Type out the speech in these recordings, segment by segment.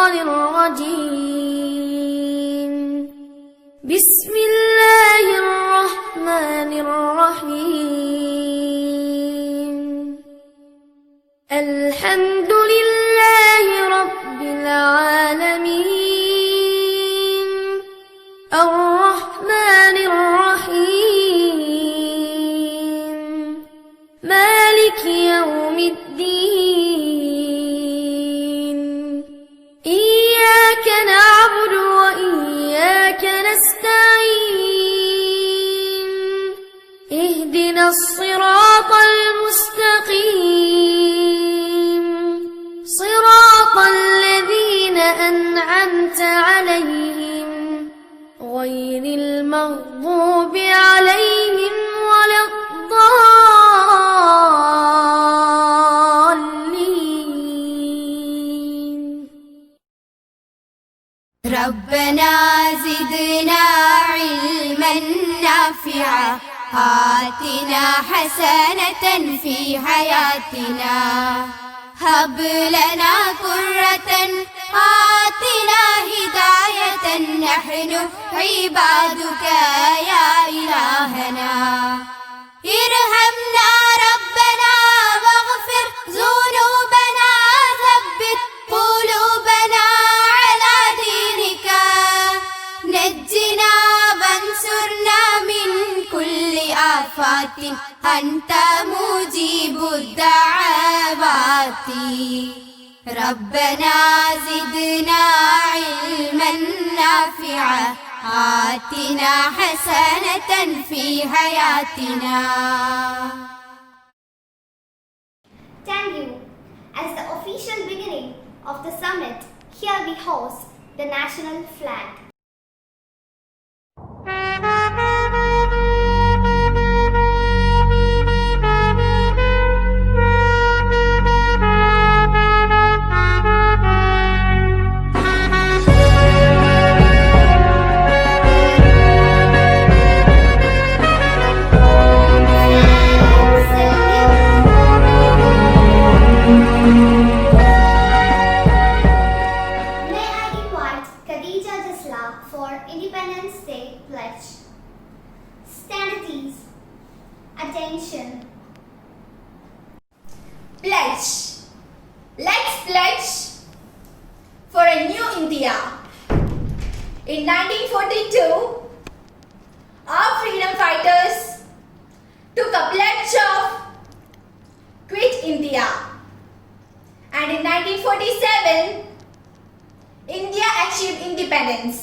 الشيطان الرجيم بسم الله الرحمن الرحيم الحمد لله رب العالمين الرحمن الرحيم مالك يوم الدين إياك نعبد وإياك نستعين اهدنا الصراط المستقيم صراط الذين أنعمت عليهم غير المغضوب عليهم ولا الضالين ربنا زدنا علما نافعا آتنا حسنة في حياتنا هب لنا قرة آتنا هداية نحن عبادك يا إلهنا ارحمنا ربنا واغفر ذنوبنا ثبت قلوبنا على دينك نجنا وانصرنا من كل آفات أنت مجيب الدعوات ربنا زدنا علما نافعا آتنا حسنة في حياتنا. Thank you. As the official beginning of the summit, here we host the national flag. May I invite Khadija Jasla for Independence Day pledge. Stand at ease. Attention. Pledge. Let's pledge for a new India. In 1942, our freedom fighters took a pledge of quit India. And in 1947, India achieved independence.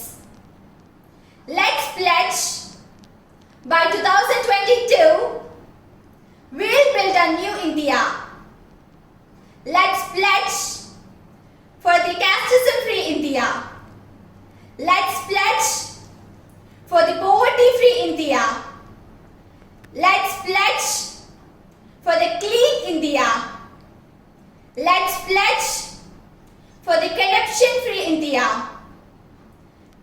Let's pledge by 2022, we'll build a new India. Let's pledge for the casteism-free India. Let's pledge for the poverty-free India. Let's pledge for the clean India. Let's pledge for the corruption-free India.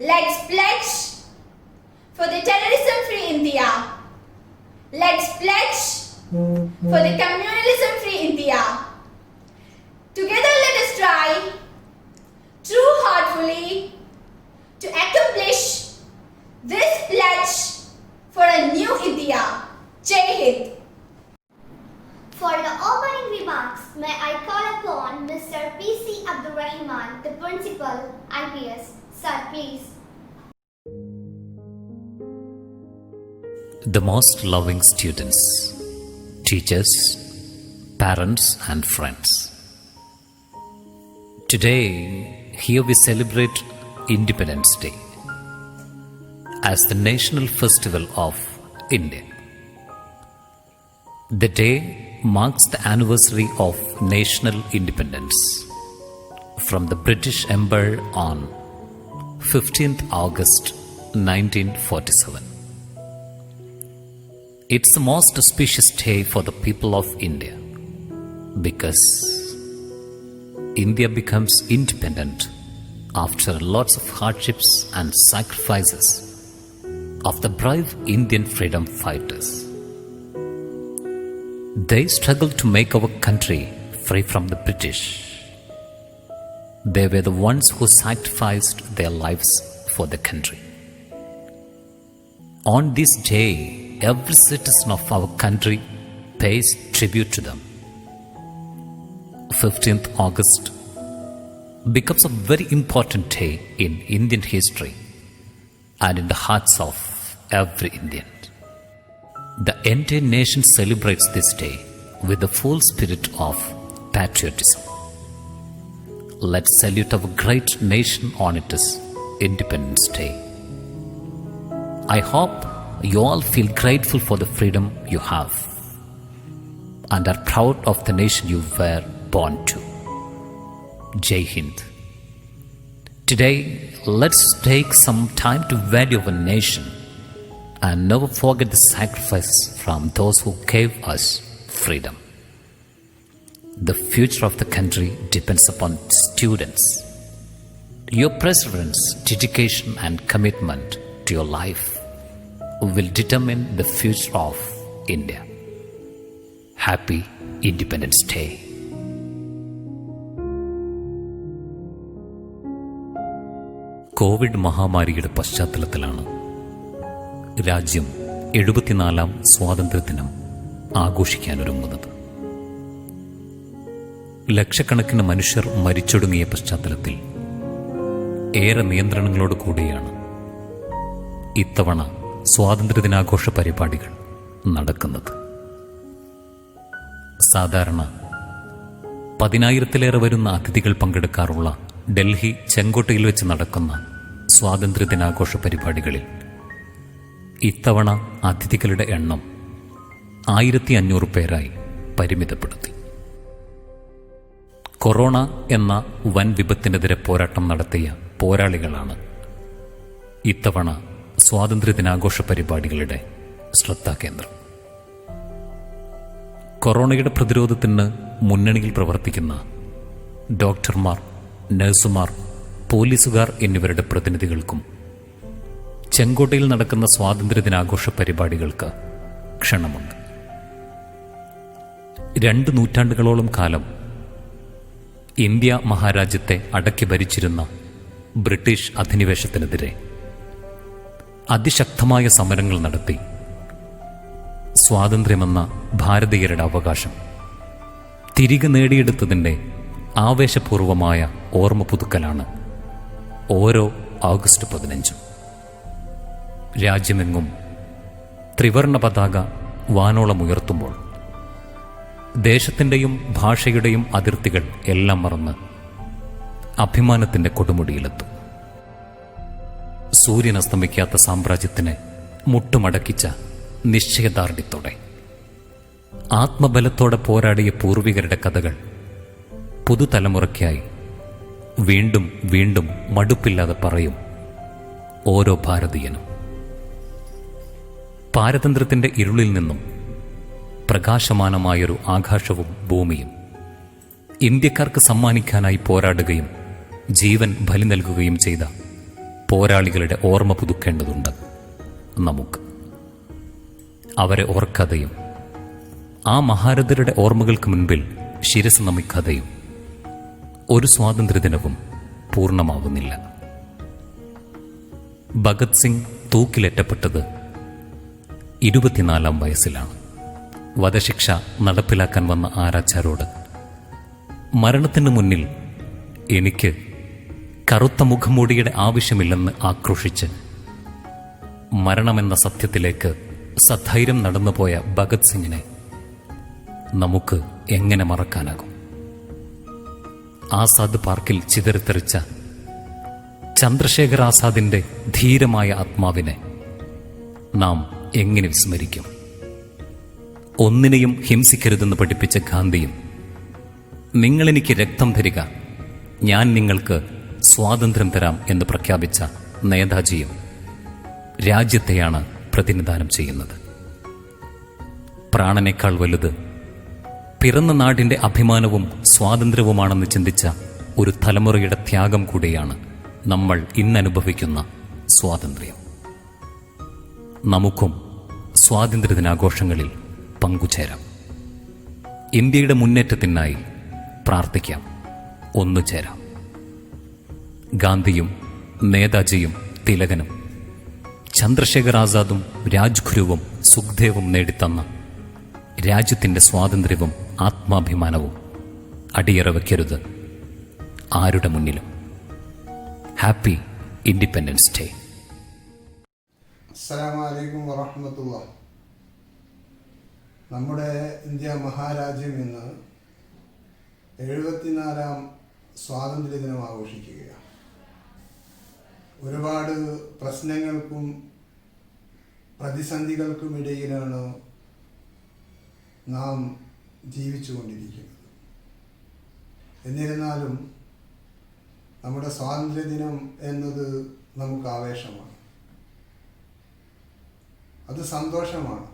Let's pledge for the terrorism-free India. Let's pledge for the communalism-free India. Together let us try true-heartedly to accomplish this pledge for a new India. Jai Hind. For the opening remarks, may I call upon Mr. P.C. Abdul Rahman, the Principal, IPS. Sir, please. The most loving students, teachers, parents and friends. Today, here we celebrate Independence Day as the national festival of India. The day marks the anniversary of national independence from the British Empire on 15th August 1947. It's the most auspicious day for the people of India because India becomes independent after lots of hardships and sacrifices of the brave Indian freedom fighters. They struggled to make our country free from the British. They were the ones who sacrificed their lives for the country. On this day, every citizen of our country pays tribute to them. 15th August becomes a very important day in Indian history and in the hearts of every Indian. The entire nation celebrates this day with the full spirit of patriotism. Let's salute our great nation on its Independence Day. I hope you all feel grateful for the freedom you have and are proud of the nation you were born to. Jai Hind. Today, let's take some time to value our nation and never forget the sacrifice from those who gave us freedom. The future of the country depends upon students. Your perseverance, dedication, and commitment to your life will determine the future of India. Happy Independence Day. Covid മഹാമാരിയുടെ പശ്ചാത്തലത്തിലാണ് രാജ്യം 74ാം സ്വാതന്ത്ര്യദിനം ആഘോഷിക്കാനൊരുങ്ങുന്നത്. ലക്ഷക്കണക്കിന് മനുഷ്യർ മരിച്ചൊടുങ്ങിയ പശ്ചാത്തലത്തിൽ ഏറെ നിയന്ത്രണങ്ങളോട് കൂടിയാണ് ഇത്തവണ സ്വാതന്ത്ര്യദിനാഘോഷ പരിപാടികൾ നടക്കുന്നത്. സാധാരണ 10,000-ലേറെ വരുന്ന അതിഥികൾ പങ്കെടുക്കാറുള്ള ഡൽഹി ചെങ്കോട്ടയിൽ വെച്ച് നടക്കുന്ന സ്വാതന്ത്ര്യദിനാഘോഷ പരിപാടികളിൽ ഇത്തവണ അതിഥികളുടെ എണ്ണം 1,500 പേരായി പരിമിതപ്പെടുത്തി. കൊറോണ എന്ന വൻ വിപത്തിനെതിരെ പോരാട്ടം നടത്തിയ പോരാളികളാണ് ഇത്തവണ സ്വാതന്ത്ര്യദിനാഘോഷ പരിപാടികളുടെ ശ്രദ്ധാകേന്ദ്രം. കൊറോണയുടെ പ്രതിരോധത്തിന് മുന്നണിയിൽ പ്രവർത്തിക്കുന്ന ഡോക്ടർമാർ, നഴ്സുമാർ, പോലീസുകാർ എന്നിവരുടെ പ്രതിനിധികൾക്കും ചെങ്കോട്ടയിൽ നടക്കുന്ന സ്വാതന്ത്ര്യദിനാഘോഷ പരിപാടികൾക്ക് ക്ഷണമുണ്ട്. 2 നൂറ്റാണ്ടുകളോളം കാലം ഇന്ത്യ മഹാരാജ്യത്തെ അടക്കി ഭരിച്ചിരുന്ന ബ്രിട്ടീഷ് അധിനിവേശത്തിനെതിരെ അതിശക്തമായ സമരങ്ങൾ നടത്തി സ്വാതന്ത്ര്യമെന്ന ഭാരതീയരുടെ അവകാശം തിരികെ നേടിയെടുത്തതിൻ്റെ ആവേശപൂർവമായ ഓർമ്മ പുതുക്കലാണ് ഓരോ ഓഗസ്റ്റ് 15. രാജ്യമെങ്ങും ത്രിവർണ പതാക വാനോളമുയർത്തുമ്പോൾ ദേശത്തിൻ്റെയും ഭാഷയുടെയും അതിർത്തികൾ എല്ലാം മറന്ന് അഭിമാനത്തിൻ്റെ കൊടുമുടിയിലെത്തും. സൂര്യൻ അസ്തമിക്കാത്ത സാമ്രാജ്യത്തിന് മുട്ടുമടക്കിച്ച നിശ്ചയദാർഢ്യത്തോടെ ആത്മബലത്തോടെ പോരാടിയ പൂർവികരുടെ കഥകൾ പുതുതലമുറയ്ക്കായി വീണ്ടും വീണ്ടും മടുപ്പില്ലാതെ പറയും ഓരോ ഭാരതീയനും. പാരതന്ത്ര്യത്തിൻ്റെ ഇരുളിൽ നിന്നും പ്രകാശമാനമായൊരു ആകാശവും ഭൂമിയും ഇന്ത്യക്കാർക്ക് സമ്മാനിക്കാനായി പോരാടുകയും ജീവൻ ബലി നൽകുകയും ചെയ്ത പോരാളികളുടെ ഓർമ്മ പുതുക്കേണ്ടതുണ്ട് നമുക്ക്. അവരെ ഓർക്കാതെയും ആ മഹാരഥരുടെ ഓർമ്മകൾക്ക് മുൻപിൽ ശിരസ് നമിക്കാതെയും ഒരു സ്വാതന്ത്ര്യദിനവും പൂർണ്ണമാവുന്നില്ല. ഭഗത് സിംഗ് തൂക്കിലേറ്റപ്പെട്ടത് 24-ാം വയസ്സിലാണ്. വധശിക്ഷ നടപ്പിലാക്കാൻ വന്ന ആരാച്ചാരോട് മരണത്തിന് മുന്നിൽ എനിക്ക് കറുത്ത മുഖംമൂടിയുടെ ആവശ്യമില്ലെന്ന് ആക്രോശിച്ച് മരണമെന്ന സത്യത്തിലേക്ക് സധൈര്യം നടന്നുപോയ ഭഗത് സിംഗിനെ നമുക്ക് എങ്ങനെ മറക്കാനാകും? ആസാദ് പാർക്കിൽ ചിതറിത്തെറിച്ച ചന്ദ്രശേഖർ ആസാദിൻ്റെ ധീരമായ ആത്മാവിനെ നാം എങ്ങനെ വിസ്മരിക്കും? ഒന്നിനെയും ഹിംസിക്കരുതെന്ന് പഠിപ്പിച്ച ഗാന്ധിയും, നിങ്ങളെനിക്ക് രക്തം തരിക, ഞാൻ നിങ്ങൾക്ക് സ്വാതന്ത്ര്യം തരാം എന്ന് പ്രഖ്യാപിച്ച നേതാജിയും രാജ്യത്തെയാണ് പ്രതിനിധാനം ചെയ്യുന്നത്. പ്രാണനേക്കാൾ വലുത് പിറന്ന നാടിൻ്റെ അഭിമാനവും സ്വാതന്ത്ര്യവുമാണെന്ന് ചിന്തിച്ച ഒരു തലമുറയുടെ ത്യാഗം കൂടിയാണ് നമ്മൾ ഇന്നനുഭവിക്കുന്ന സ്വാതന്ത്ര്യം. നമുക്കും സ്വാതന്ത്ര്യദിനാഘോഷങ്ങളിൽ പങ്കുചേരാം. ഇന്ത്യയുടെ മുന്നേറ്റത്തിനായി പ്രാർത്ഥിക്കാം, ഒന്നുചേരാം. ഗാന്ധിയും നേതാജിയും തിലകനും ചന്ദ്രശേഖർ ആസാദും രാജ്ഗുരുവും സുഖ്ദേവും നേടിത്തന്ന രാജ്യത്തിൻ്റെ സ്വാതന്ത്ര്യവും ആത്മാഭിമാനവും അടിയറ വയ്ക്കരുത് ആരുടെ മുന്നിലും. Happy independence day. അസ്സലാമു അലൈക്കും വറഹ്മത്തുള്ളാഹി. നമ്മുടെ ഇന്ത്യ മഹാരാജ്യം ഇന്ന് 74ാം സ്വാതന്ത്ര്യ ദിനം ആഘോഷിക്കുകയാണ്. ഒരുപാട് പ്രശ്നങ്ങൾക്കും പ്രതിസന്ധികൾക്കും ഇടയിലാണ് നാം ജീവിച്ചുകൊണ്ടിരിക്കുന്നത്. എന്നിരുന്നാലും നമ്മുടെ സ്വാതന്ത്ര്യദിനം എന്നത് നമുക്ക് ആവേശമാണ്, അത് സന്തോഷമാണ്.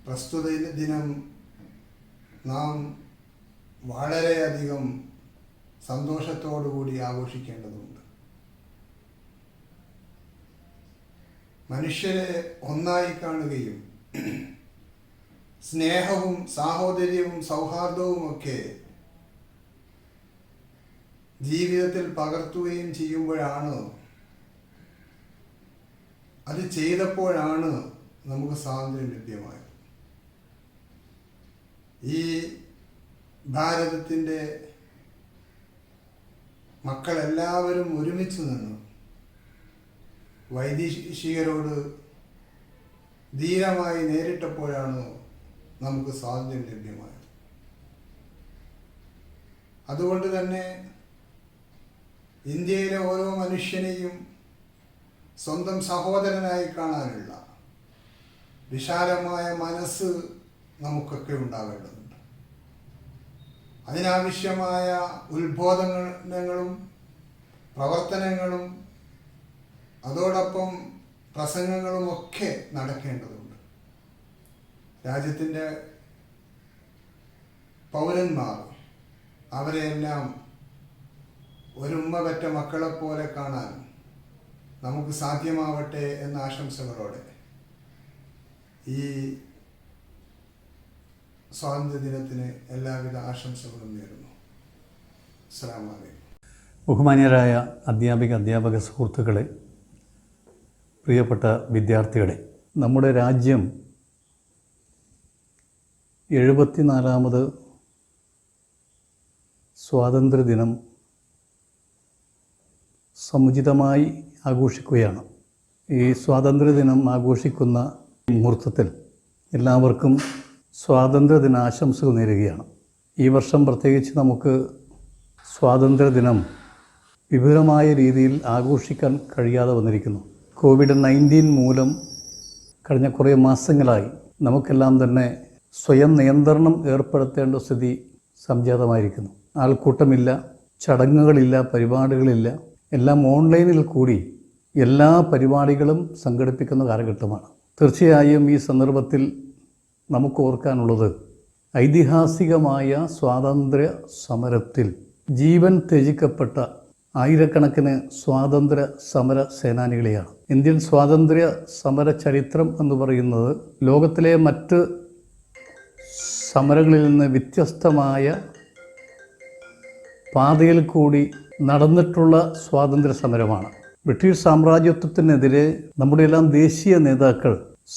പ്രസ്തുത ദിനം നാം വളരെയധികം സന്തോഷത്തോടുകൂടി ആഘോഷിക്കേണ്ടതുണ്ട്. മനുഷ്യരെ ഒന്നായി കാണുകയും സ്നേഹവും സാഹോദര്യവും സൗഹാർദ്ദവുമൊക്കെ ജീവിതത്തിൽ പകർത്തുകയും ചെയ്യുമ്പോഴാണ്, അത് ചെയ്തപ്പോഴാണ് നമുക്ക് സ്വാതന്ത്ര്യം ലഭ്യമായത്. ഈ ഭാരതത്തിൻ്റെ മക്കളെല്ലാവരും ഒരുമിച്ച് നിന്ന് വൈദേശികരോട് ധീരമായി നേരിട്ടപ്പോഴാണ് നമുക്ക് സ്വാതന്ത്ര്യം ലഭ്യമായത്. അതുകൊണ്ട് തന്നെ ഇന്ത്യയിലെ ഓരോ മനുഷ്യനെയും സ്വന്തം സഹോദരനായി കാണാനുള്ള വിശാലമായ മനസ്സ് നമുക്കൊക്കെ ഉണ്ടാവേണ്ടതുണ്ട്. അതിനാവശ്യമായ ഉത്ബോധനങ്ങളും പ്രവർത്തനങ്ങളും അതോടൊപ്പം പ്രസംഗങ്ങളുമൊക്കെ നടക്കേണ്ടതുണ്ട്. രാജ്യത്തിൻ്റെ പൗരന്മാർ അവരെയെല്ലാം ഒരുമ്മ പെറ്റ മക്കളെപ്പോലെ കാണാൻ നമുക്ക് സാധ്യമാവട്ടെ എന്ന ആശംസകളോടെ ഈ സ്വാതന്ത്ര്യദിനത്തിന് എല്ലാവിധ ആശംസകളും നേരുന്നു. അസ്സലാമു അലൈക്കും. ബഹുമാന്യരായ അധ്യാപക സുഹൃത്തുക്കളെ, പ്രിയപ്പെട്ട വിദ്യാർത്ഥികളെ, നമ്മുടെ രാജ്യം 74ാമത് സ്വാതന്ത്ര്യദിനം സമുചിതമായി ആഘോഷിക്കുകയാണ്. ഈ സ്വാതന്ത്ര്യദിനം ആഘോഷിക്കുന്ന മുഹൂർത്തത്തിൽ എല്ലാവർക്കും സ്വാതന്ത്ര്യദിനാശംസകൾ നേരുകയാണ്. ഈ വർഷം പ്രത്യേകിച്ച് നമുക്ക് സ്വാതന്ത്ര്യദിനം വിപുലമായ രീതിയിൽ ആഘോഷിക്കാൻ കഴിയാതെ വന്നിരിക്കുന്നു. COVID-19 മൂലം കഴിഞ്ഞ കുറേ മാസങ്ങളായി നമുക്കെല്ലാം തന്നെ സ്വയം നിയന്ത്രണം ഏർപ്പെടുത്തേണ്ട സ്ഥിതി സംജാതമായിരിക്കുന്നു. ആൾക്കൂട്ടമില്ല, ചടങ്ങുകളില്ല, പരിപാടികളില്ല, എല്ലാം ഓൺലൈനിൽ കൂടി എല്ലാ പരിപാടികളും സംഘടിപ്പിക്കുന്ന കാലഘട്ടമാണ്. തീർച്ചയായും ഈ സന്ദർഭത്തിൽ നമുക്ക് ഓർക്കാനുള്ളത് ഐതിഹാസികമായ സ്വാതന്ത്ര്യ സമരത്തിൽ ജീവൻ ത്യജിക്കപ്പെട്ട ആയിരക്കണക്കിന് സ്വാതന്ത്ര്യ സമര സേനാനികളെയാണ്. ഇന്ത്യൻ സ്വാതന്ത്ര്യ സമര ചരിത്രം എന്ന് പറയുന്നത് ലോകത്തിലെ മറ്റ് സമരങ്ങളിൽ നിന്ന് വ്യത്യസ്തമായ പാതയിൽ കൂടി നടന്നിട്ടുള്ള സ്വാതന്ത്ര്യ സമരമാണ്. ബ്രിട്ടീഷ് സാമ്രാജ്യത്വത്തിനെതിരെ നമ്മുടെ എല്ലാം ദേശീയ നേതാക്കൾ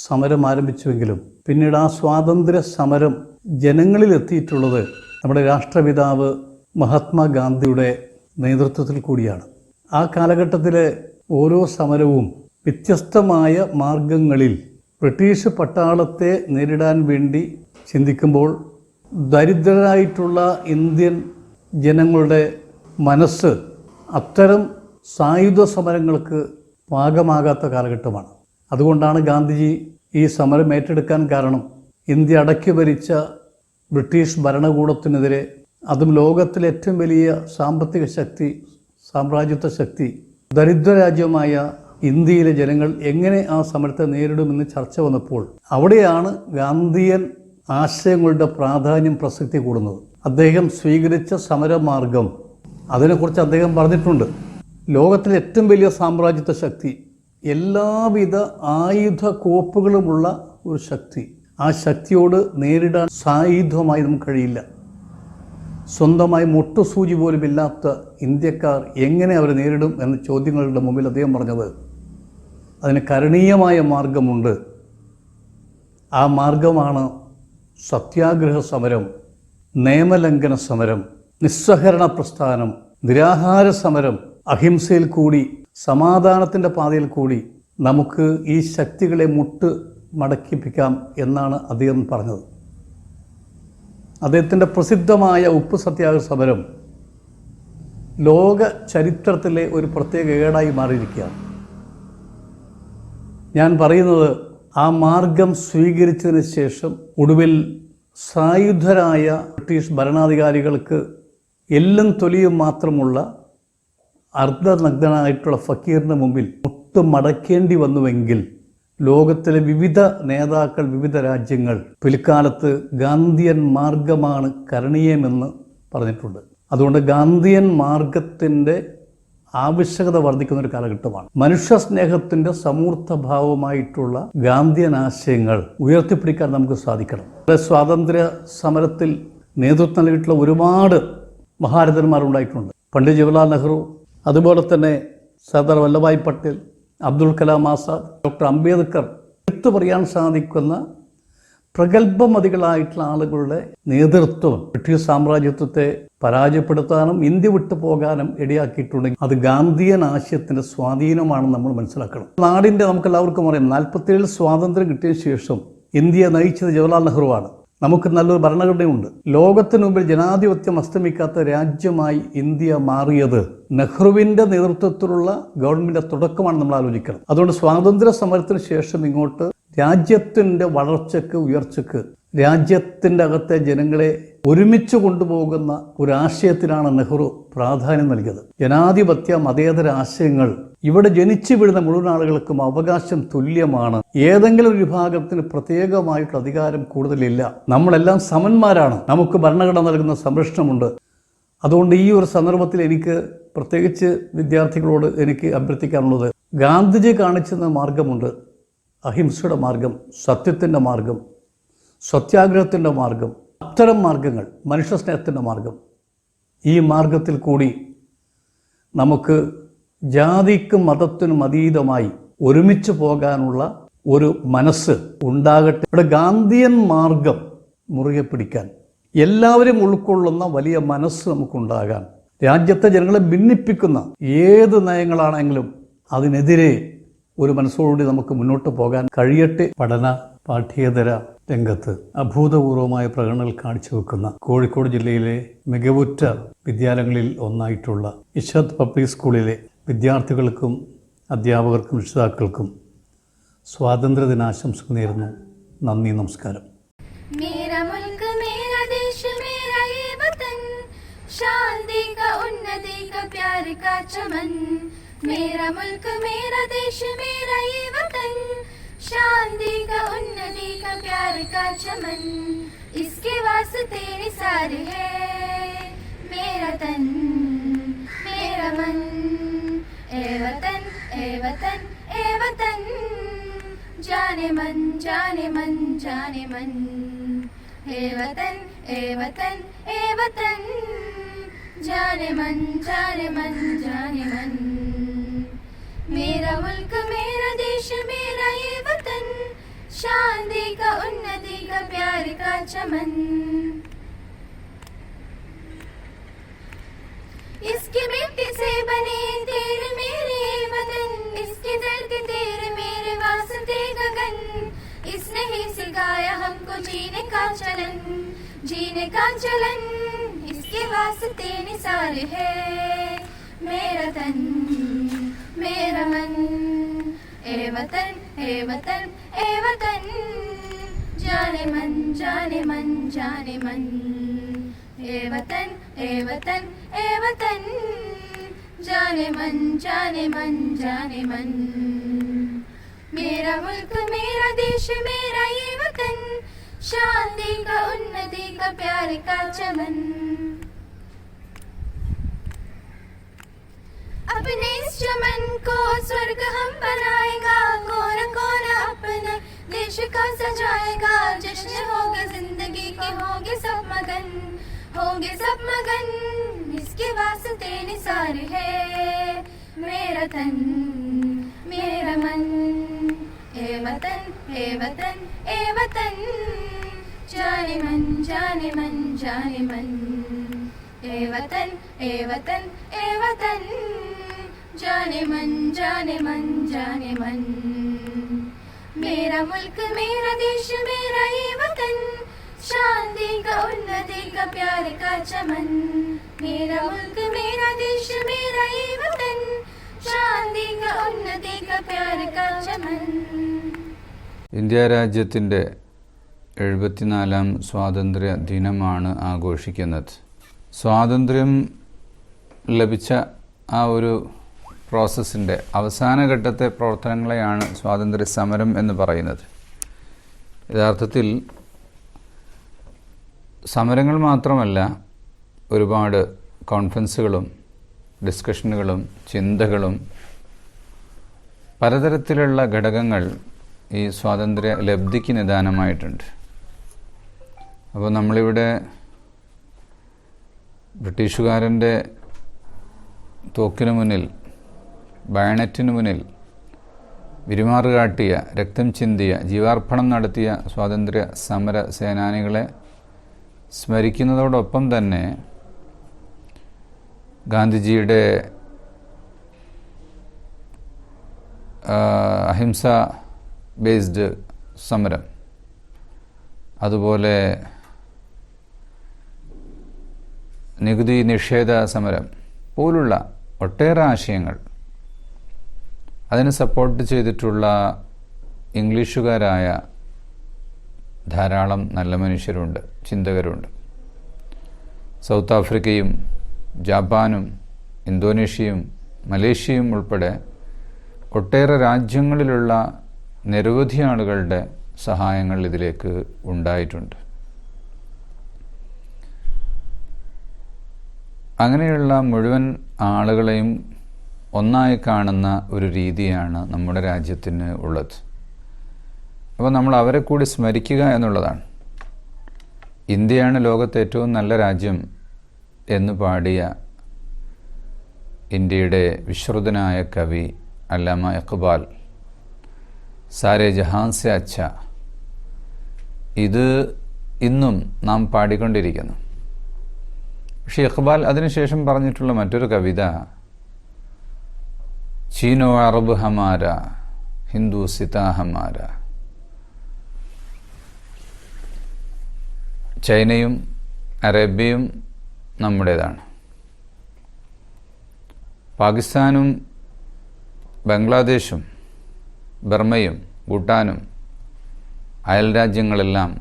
സമരം ആരംഭിച്ചുവെങ്കിലും പിന്നീട് ആ സ്വാതന്ത്ര്യ സമരം ജനങ്ങളിലെത്തിയിട്ടുള്ളത് നമ്മുടെ രാഷ്ട്രപിതാവ് മഹാത്മാഗാന്ധിയുടെ നേതൃത്വത്തിൽ കൂടിയാണ്. ആ കാലഘട്ടത്തിലെ ഓരോ സമരവും വ്യത്യസ്തമായ മാർഗങ്ങളിൽ ബ്രിട്ടീഷ് പട്ടാളത്തെ നേരിടാൻ വേണ്ടി ചിന്തിക്കുമ്പോൾ ദരിദ്രരായിട്ടുള്ള ഇന്ത്യൻ ജനങ്ങളുടെ മനസ്സ് അത്തരം സായുധ സമരങ്ങൾക്ക് പാകമാകാത്ത കാലഘട്ടമാണ്. അതുകൊണ്ടാണ് ഗാന്ധിജി ഈ സമരം ഏറ്റെടുക്കാൻ കാരണം. ഇന്ത്യ അടക്കി ഭരിച്ച ബ്രിട്ടീഷ് ഭരണകൂടത്തിനെതിരെ, അതും ലോകത്തിലെ ഏറ്റവും വലിയ സാമ്പത്തിക ശക്തി, സാമ്രാജ്യത്വ ശക്തി, ദരിദ്ര രാജ്യമായ ഇന്ത്യയിലെ ജനങ്ങൾ എങ്ങനെ ആ സമരത്തെ നേരിടുമെന്ന് ചർച്ച വന്നപ്പോൾ അവിടെയാണ് ഗാന്ധിയൻ ആശയങ്ങളുടെ പ്രാധാന്യം, പ്രസക്തി കൂടുന്നത്. അദ്ദേഹം സ്വീകരിച്ച സമരമാർഗം, അതിനെക്കുറിച്ച് അദ്ദേഹം പറഞ്ഞിട്ടുണ്ട്. ലോകത്തിലെ ഏറ്റവും വലിയ സാമ്രാജ്യത്വ ശക്തി, എല്ലാവിധ ആയുധ കോപ്പുകളുമുള്ള ഒരു ശക്തി, ആ ശക്തിയോട് നേരിടാൻ സായുധമായി നമുക്ക് കഴിയില്ല. സ്വന്തമായി മുട്ടുസൂചി പോലും ഇല്ലാത്ത ഇന്ത്യക്കാർ എങ്ങനെ അവരെ നേരിടും എന്ന ചോദ്യങ്ങളുടെ മുമ്പിൽ അദ്ദേഹം പറഞ്ഞത് അതിന് കരണീയമായ മാർഗമുണ്ട്. ആ മാർഗമാണ് സത്യാഗ്രഹ സമരം, നിയമലംഘന സമരം, നിസ്സഹകരണ പ്രസ്ഥാനം, നിരാഹാര സമരം. അഹിംസയിൽ കൂടി, സമാധാനത്തിൻ്റെ പാതയിൽ കൂടി നമുക്ക് ഈ ശക്തികളെ മടക്കിപ്പിക്കാം എന്നാണ് അദ്ദേഹം പറഞ്ഞത്. അദ്ദേഹത്തിൻ്റെ പ്രസിദ്ധമായ ഉപ്പ് സത്യാഗ്രഹ സമരം ലോക ചരിത്രത്തിലെ ഒരു പ്രത്യേക ഏടായി മാറിയിരിക്കുകയാണ്. ഞാൻ പറയുന്നത് ആ മാർഗം സ്വീകരിച്ചതിന് ശേഷം ഒടുവിൽ സായുധരായ ബ്രിട്ടീഷ് ഭരണാധികാരികൾക്ക് എല്ലും തൊലിയും മാത്രമുള്ള അർദ്ധനഗ്നനായിട്ടുള്ള ഫക്കീറിന് മുമ്പിൽ മടക്കേണ്ടി വന്നുവെങ്കിൽ ലോകത്തിലെ വിവിധ നേതാക്കൾ, വിവിധ രാജ്യങ്ങൾ പിൽക്കാലത്ത് ഗാന്ധിയൻ മാർഗമാണ് കരണീയമെന്ന് പറഞ്ഞിട്ടുണ്ട്. അതുകൊണ്ട് ഗാന്ധിയൻ മാർഗത്തിൻ്റെ ആവശ്യകത വർദ്ധിക്കുന്ന ഒരു കാലഘട്ടമാണ്. മനുഷ്യ സ്നേഹത്തിൻ്റെ സമൂർത്തഭാവമായിട്ടുള്ള ഗാന്ധിയൻ ആശയങ്ങൾ ഉയർത്തിപ്പിടിക്കാൻ നമുക്ക് സാധിക്കണം. സ്വാതന്ത്ര്യ സമരത്തിൽ നേതൃത്വം നൽകിയിട്ടുള്ള ഒരുപാട് മഹാരഥന്മാരുണ്ടായിട്ടുണ്ട്. പണ്ഡിറ്റ് ജവഹർലാൽ നെഹ്റു, അതുപോലെ തന്നെ സർദാർ വല്ലഭായ് പട്ടേൽ, അബ്ദുൽ കലാം ആസാദ്, ഡോക്ടർ അംബേദ്കർ, എടുത്തു പറയാൻ സാധിക്കുന്ന പ്രഗത്ഭമതികളായിട്ടുള്ള ആളുകളുടെ നേതൃത്വം ബ്രിട്ടീഷ് സാമ്രാജ്യത്വത്തെ പരാജയപ്പെടുത്താനും ഇന്ത്യ വിട്ടു പോകാനും ഇടയാക്കിയിട്ടുണ്ടെങ്കിൽ അത് ഗാന്ധിയൻ ആശയത്തിൻ്റെ സ്വാധീനമാണെന്ന് നമ്മൾ മനസ്സിലാക്കണം. നാടിൻ്റെ നമുക്കെല്ലാവർക്കും അറിയാം, 47 സ്വാതന്ത്ര്യം കിട്ടിയ ശേഷം ഇന്ത്യയെ നയിച്ചത് ജവഹർലാൽ നെഹ്റുവാണ്. നമുക്ക് നല്ലൊരു ഭരണഘടനയുണ്ട്. ലോകത്തിനു മുമ്പിൽ ജനാധിപത്യം അസ്തമിക്കാത്ത രാജ്യമായി ഇന്ത്യ മാറിയത് നെഹ്റുവിൻ്റെ നേതൃത്വത്തിലുള്ള ഗവൺമെൻറ് തുടക്കമാണ് നമ്മൾ ആലോചിക്കണം. അതുകൊണ്ട് സ്വാതന്ത്ര്യ സമരത്തിന് ശേഷം ഇങ്ങോട്ട് രാജ്യത്തിൻ്റെ വളർച്ചയ്ക്ക്, ഉയർച്ചയ്ക്ക്, രാജ്യത്തിൻ്റെ അകത്തെ ജനങ്ങളെ ഒരുമിച്ച് കൊണ്ടുപോകുന്ന ഒരു ആശയത്തിനാണ് നെഹ്റു പ്രാധാന്യം നൽകിയത്. ജനാധിപത്യ മതേതര ആശയങ്ങൾ ഇവിടെ ജനിച്ചു വീഴുന്ന മുഴുവൻ ആളുകൾക്കും അവകാശം തുല്യമാണ്. ഏതെങ്കിലും ഒരു വിഭാഗത്തിന് പ്രത്യേകമായിട്ടുള്ള അധികാരം കൂടുതലില്ല. നമ്മളെല്ലാം സമന്മാരാണ്. നമുക്ക് ഭരണഘടന നൽകുന്ന സംരക്ഷണമുണ്ട്. അതുകൊണ്ട് ഈ ഒരു സന്ദർഭത്തിൽ എനിക്ക് പ്രത്യേകിച്ച് വിദ്യാർത്ഥികളോട് എനിക്ക് അഭ്യർത്ഥിക്കാനുള്ളത്, ഗാന്ധിജി കാണിച്ചെന്ന മാർഗമുണ്ട്. അഹിംസയുടെ മാർഗം, സത്യത്തിൻ്റെ മാർഗം, സത്യാഗ്രഹത്തിൻ്റെ മാർഗം, അത്തരം മാർഗങ്ങൾ, മനുഷ്യസ്നേഹത്തിൻ്റെ മാർഗം. ഈ മാർഗത്തിൽ കൂടി നമുക്ക് ജാതിക്കും മതത്തിനും അതീതമായി ഒരുമിച്ച് പോകാനുള്ള ഒരു മനസ്സ് ഉണ്ടാകട്ടെ. ഇവിടെ ഗാന്ധിയൻ മാർഗം മുറുകെ പിടിക്കാൻ എല്ലാവരും ഉൾക്കൊള്ളുന്ന വലിയ മനസ്സ് നമുക്കുണ്ടാകാൻ, രാജ്യത്തെ ജനങ്ങളെ ഭിന്നിപ്പിക്കുന്ന ഏത് നയങ്ങളാണെങ്കിലും അതിനെതിരെ ഒരു മനസ്സോടുകൂടി നമുക്ക് മുന്നോട്ട് പോകാൻ കഴിയട്ടെ. പഠന പാഠ്യേതര രംഗത്ത് അഭൂതപൂർവമായ പ്രകടനങ്ങൾ കാഴ്ചവെക്കുന്ന കോഴിക്കോട് ജില്ലയിലെ മികവുറ്റ വിദ്യാലയങ്ങളിൽ ഒന്നായിട്ടുള്ള ഇഷാദ് പബ്ലിക് സ്കൂളിലെ വിദ്യാർത്ഥികൾക്കും അധ്യാപകർക്കും രക്ഷിതാക്കൾക്കും സ്വാതന്ത്ര്യ ദിനാശംസകൾ നേരുന്നു. നന്ദി, നമസ്കാരം. मेरा मुल्क मेरा देश मेरा ये वतन, शांति का उन्नति का प्यार का चमन. मेरा मुल्क मेरा देश मेरा ये वतन, शांति का उन्नति का प्यार का चमन. इसके वास्ते निसार है मेरा तन मेरा मन. ए वतन ए वतन ए वतन, जाने मन जाने मन जाने मन. ए वतन ए वतन ए वतन, जाने मन जाने मन जाने मन. मेरा मुल्क मेरा देश मेरा ये वतन, शांति का उन्नति का प्यार का चमन. इसकी मिट्टी से बने तेरे मेरे वतन, इसके दर्द तेरे मेरे वास्ते गगन. इसने ही सिखाया हमको जीने का चलन, जीने का चलन. इसके वास्ते निसार है मेरा तन मेरा मन. ए वतन ए वतन ए वतन, जाने मन जाने मन जाने मन. ए वतन ए वतन ए वतन, जाने मन जाने मन जाने मन. मेरा मुल्क मेरा देश मेरा ये वतन, शांति का उन्नति का प्यार का चमन. अपने इस चमन को स्वर्ग हम बनाएगा, कोना कोना अपना देश का सजाएगा. जश्न होगा जिंदगी के होगे सब मगन, होंगे सब मगन इसके वास्ते निसार है मेरा तन मेरा मन ए वतन ए वतन ए वतन जाने मन जाने मन जाने मन ए वतन ए वतन ए वतन जाने मन जाने मन जाने मन मेरा मुल्क मेरा देश मेरा ये वतन शांति का उन्नति का प्यार का चमन मेरा मुल्क मेरा देश मेरा ये वतन शांति का उन्नति का प्यार का चमन. ഇന്ത്യ രാജ്യത്തിൻ്റെ 74ാം സ്വാതന്ത്ര്യ ദിനമാണ് ആഘോഷിക്കുന്നത്. സ്വാതന്ത്ര്യം ലഭിച്ച ആ ഒരു പ്രോസസ്സിൻ്റെ അവസാന ഘട്ടത്തെ പ്രവർത്തനങ്ങളെയാണ് സ്വാതന്ത്ര്യ സമരം എന്ന് പറയുന്നത്. യഥാർത്ഥത്തിൽ സമരങ്ങൾ മാത്രമല്ല, ഒരുപാട് കോൺഫറൻസുകളും ഡിസ്കഷനുകളും ചിന്തകളും പലതരത്തിലുള്ള ഘടകങ്ങൾ ഈ സ്വാതന്ത്ര്യ ലബ്ധിക്ക് നിദാനമായിട്ടുണ്ട്. അപ്പോൾ നമ്മളിവിടെ ബ്രിട്ടീഷുകാരൻ്റെ തോക്കിനു മുന്നിൽ, ബയണറ്റിനു മുന്നിൽ വിരുമാറ് കാട്ടിയ, രക്തം ചിന്തിയ, ജീവാർപ്പണം നടത്തിയ സ്വാതന്ത്ര്യ സമര സേനാനികളെ സ്മരിക്കുന്നതോടൊപ്പം തന്നെ ഗാന്ധിജിയുടെ അഹിംസ ബേസ്ഡ് സമരം, അതുപോലെ നികുതി നിഷേധ സമരം പോലുള്ള ഒട്ടേറെ ആശയങ്ങൾ അതിന് സപ്പോർട്ട് ചെയ്തിട്ടുള്ള ഇംഗ്ലീഷുകാരായ ധാരാളം നല്ല മനുഷ്യരുണ്ട്, ചിന്തകരുണ്ട്. സൗത്ത് ആഫ്രിക്കയും ജപ്പാനും ഇന്തോനേഷ്യയും മലേഷ്യയും ഉൾപ്പെടെ ഒട്ടേറെ രാജ്യങ്ങളിലുള്ള നിരവധി ആളുകളുടെ സഹായങ്ങൾ ഇതിലേക്ക് ഉണ്ടായിട്ടുണ്ട്. അങ്ങനെയുള്ള മുഴുവൻ ആളുകളെയും ഒന്നായി കാണുന്ന ഒരു രീതിയാണ് നമ്മുടെ രാജ്യത്തിന് ഉള്ളത്. അപ്പോൾ നമ്മൾ അവരെ കൂടി സ്മരിക്കുക എന്നുള്ളതാണ്. ഇന്ത്യയാണ് ലോകത്തെ ഏറ്റവും നല്ല രാജ്യം എന്ന് പാടിയ ഇന്ത്യയുടെ വിശ്രുതനായ കവി അല്ലാമ ഇഖ്ബാൽ, സാരേ ജഹാൻ സെ അച്ഛ, ഇത് ഇന്നും നാം പാടിക്കൊണ്ടിരിക്കുന്നു. പക്ഷേ ഇഖ്ബാൽ അതിനുശേഷം പറഞ്ഞിട്ടുള്ള മറ്റൊരു കവിത, ചീനോ അറബ് ഹമാര ഹിന്ദു സിതാ ഹമാര, ചൈനയും അറേബ്യയും നമ്മുടേതാണ്, പാകിസ്ഥാനും ബംഗ്ലാദേശും ബർമ്മയും ഭൂട്ടാനും അയൽ രാജ്യങ്ങളെല്ലാം,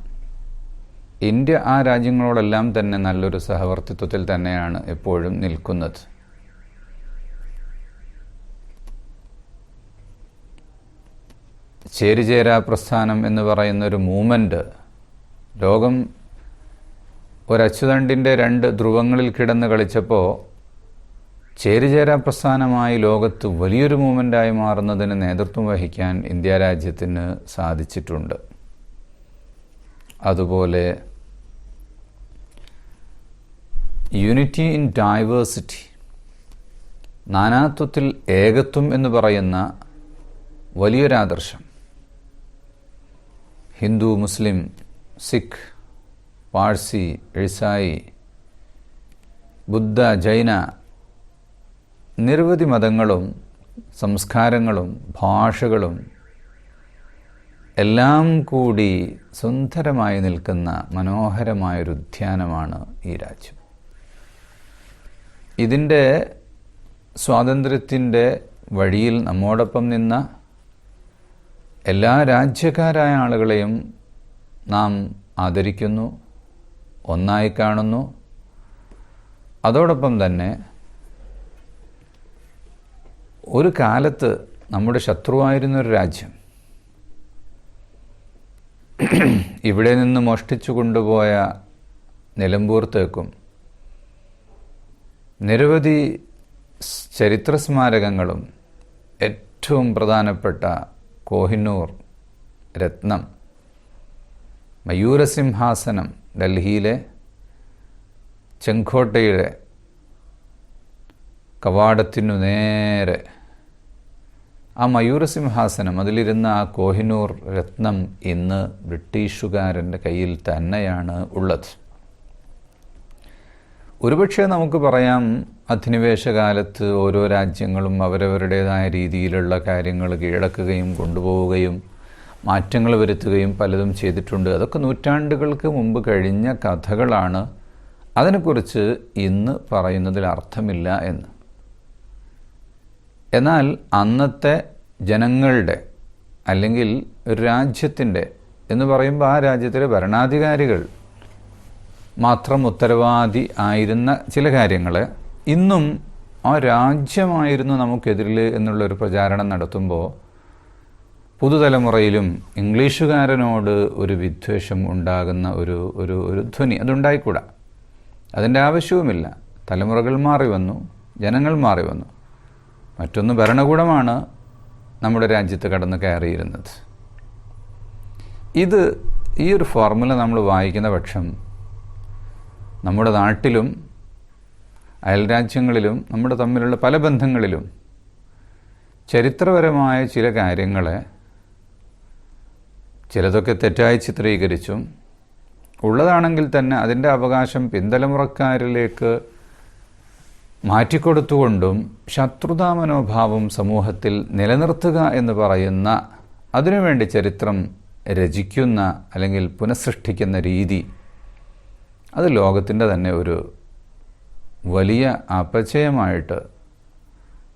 ഇന്ത്യ ആ രാജ്യങ്ങളോടെല്ലാം തന്നെ നല്ലൊരു സഹവർത്തിത്വത്തിൽ തന്നെയാണ് എപ്പോഴും നിൽക്കുന്നത്. ചേരിചേരാ പ്രസ്ഥാനം എന്ന് പറയുന്ന ഒരു മൂവ്മെൻറ്റ് ലോകം ഒരച്ചുതണ്ടിൻ്റെ 2 ധ്രുവങ്ങളിൽ കിടന്ന് കളിച്ചപ്പോൾ ചേരിചേരാ പ്രസ്ഥാനമായി ലോകത്ത് വലിയൊരു മൂവ്മെൻ്റായി മാറുന്നതിന് നേതൃത്വം വഹിക്കാൻ ഇന്ത്യ രാജ്യത്തിന് സാധിച്ചിട്ടുണ്ട്. അതുപോലെ യൂണിറ്റി ഇൻ ഡൈവേഴ്സിറ്റി, നാനാത്വത്തിൽ ഏകത്വം എന്ന് പറയുന്ന വലിയൊരാദർശം ഹിന്ദു, മുസ്ലിം, സിഖ്, പാഴ്സി, ഈസായി, ബുദ്ധ, ജൈന, നിരവധി മതങ്ങളും സംസ്കാരങ്ങളും ഭാഷകളും എല്ലാം കൂടി സുന്ദരമായി നിൽക്കുന്ന മനോഹരമായൊരു ഉദ്യാനമാണ് ഈ രാജ്യം. ഇതിൻ്റെ സ്വാതന്ത്ര്യത്തിൻ്റെ വഴിയിൽ നമ്മോടൊപ്പം നിന്ന എല്ലാ രാജ്യക്കാരായ ആളുകളെയും നാം ആദരിക്കുന്നു, ഒന്നായി കാണുന്നു. അതോടൊപ്പം തന്നെ ഒരു കാലത്ത് നമ്മുടെ ശത്രുവായിരുന്നൊരു രാജ്യം, ഇവിടെ നിന്ന് മോഷ്ടിച്ചു കൊണ്ടുപോയ നിലമ്പൂർ തേക്കും നിരവധി ചരിത്ര സ്മാരകങ്ങളും ഏറ്റവും പ്രധാനപ്പെട്ട കോഹിനൂർ രത്നം, മയൂരസിംഹാസനം ഡൽഹിയിലെ, ചെങ്കോട്ടയുടെ കവാടത്തിനു നേരെ ആ മയൂരസിംഹാസനം, അതിലിരുന്ന ആ കോഹിനൂർ രത്നം ഇന്ന് ബ്രിട്ടീഷുകാരൻ്റെ കയ്യിൽ തന്നെയാണ് ഉള്ളത്. ഒരുപക്ഷെ നമുക്ക് പറയാം, അധിനിവേശകാലത്ത് ഓരോ രാജ്യങ്ങളും അവരവരുടേതായ രീതിയിലുള്ള കാര്യങ്ങൾ കീഴടക്കുകയും കൊണ്ടുപോവുകയും മാറ്റങ്ങൾ വരുത്തുകയും പലതും ചെയ്തിട്ടുണ്ട്. അതൊക്കെ നൂറ്റാണ്ടുകൾക്ക് മുമ്പ് കഴിഞ്ഞ കഥകളാണ്. അതിനെക്കുറിച്ച് ഇന്ന് പറയുന്നതിൽ അർത്ഥമില്ല എന്ന്. എന്നാൽ അന്നത്തെ ജനങ്ങളുടെ അല്ലെങ്കിൽ ഒരു രാജ്യത്തിൻ്റെ എന്ന് പറയുമ്പോൾ ആ രാജ്യത്തിലെ ഭരണാധികാരികൾ മാത്രം ഉത്തരവാദി ആയിരുന്ന ചില കാര്യങ്ങൾ ഇന്നും ആ രാജ്യമായിരുന്നു നമുക്കെതിരിൽ എന്നുള്ളൊരു പ്രചാരണം നടത്തുമ്പോൾ പുതുതലമുറയിലും ഇംഗ്ലീഷുകാരനോട് ഒരു വിദ്വേഷം ഉണ്ടാകുന്ന ഒരു ധ്വനി അതുണ്ടായിക്കൂടാ. അതിൻ്റെ ആവശ്യവുമില്ല. തലമുറകൾ മാറി വന്നു, ജനങ്ങൾ മാറി വന്നു. മറ്റൊന്ന് ഭരണകൂടമാണ് നമ്മുടെ രാജ്യത്ത് കടന്ന് കയറിയിരുന്നത്. ഈ ഒരു ഫോർമുല നമ്മൾ വായിക്കുന്ന പക്ഷം നമ്മുടെ നാട്ടിലും അയൽരാജ്യങ്ങളിലും നമ്മുടെ തമ്മിലുള്ള പല ബന്ധങ്ങളിലും ചരിത്രപരമായ ചില കാര്യങ്ങളെ ചിലതൊക്കെ തെറ്റായി ചിത്രീകരിച്ചും ഉള്ളതാണെങ്കിൽ തന്നെ അതിൻ്റെ അവകാശം പിന്തലമുറക്കാരിലേക്ക് മാറ്റിക്കൊടുത്തുകൊണ്ടും ശത്രുതാ മനോഭാവം സമൂഹത്തിൽ നിലനിർത്തുക എന്ന് പറയുന്ന, അതിനുവേണ്ടി ചരിത്രം രചിക്കുന്ന അല്ലെങ്കിൽ പുനഃസൃഷ്ടിക്കുന്ന രീതി, അത് ലോകത്തിൻ്റെ തന്നെ ഒരു വലിയ അപചയമായിട്ട്,